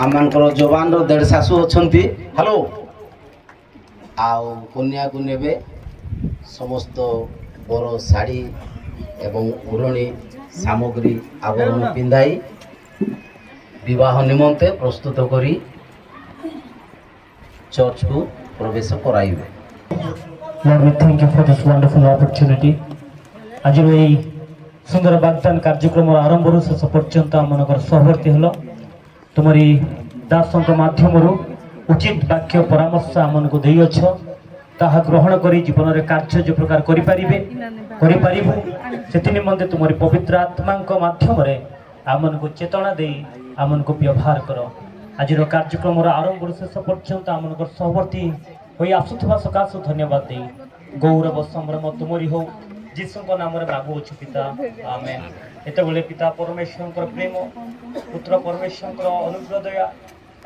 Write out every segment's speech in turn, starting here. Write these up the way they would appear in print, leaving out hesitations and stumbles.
आमर जवान देढ़ शाशु अच्छा हेलो आउ कन्या को नेबे समस्त बर शाढ़ी एवं ओढ़णी सामग्री आवरण पिंधाई विवाह निमंते प्रस्तुत करी चर्च को प्रवेश कराइबे। Lord, we thank you for this wonderful opportunity. आज यही सुंदर वाग्दान कार्यक्रम आरंभ शेष पर्यंत आमनकर सहवर्ती हल तुम्हारी दासों माध्यम उचित वाक्य परामर्श आमन को दे अछ ताहा ग्रहण करी जीवन में कार्य जो प्रकार करिपारिबु सेति निमंते तुम्हारी पवित्र आत्मा माध्यम आमन को चेतना दे आमन को व्यवहार कर। आज कार्यक्रम आरंभ शेष पर्यंत आमनकर सहवर्ती हो आसुवा सकाश धन्यवाद दे गौरव संभ्रम तुमरी हो जीसु नाम मागुच पिता आमेन। एत बेले पिता परमेश्वर प्रेम पुत्र परमेश्वर अनुग्रह दया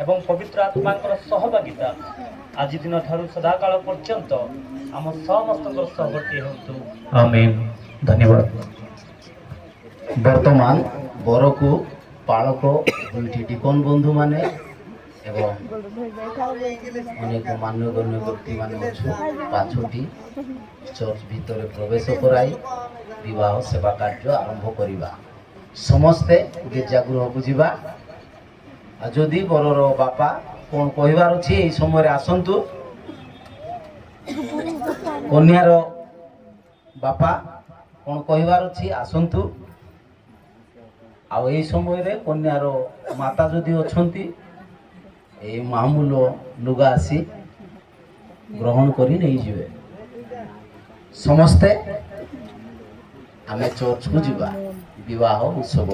एवं पवित्र आत्मा सहभागिता आज दिन ठारू सदाकाल पर्यंत आम समस्त सहवर्ती होतु आमेन। धन्यवाद। वर्तमान बर को पालक दुईटी डिकन बंधु माने एवं अनेक मान्यगण्य व्यक्ति माने पांचटी चर्च भितर प्रवेश कराई विवाह सेवा कार्य आरंभ करवा समस्ते गिर्जागृह को जीवा। जदि बरर बापा कौन कहबार अच्छी यही समय आसतु कन्यार बापा कौन कहबार अच्छी आसतु आई समय कन्यार माता जदि अच्छी ए मामूल लुगा आसी ग्रहण करी नहीं जिवे समस्ते आमे चर्च को जीवा विवाह उत्सव।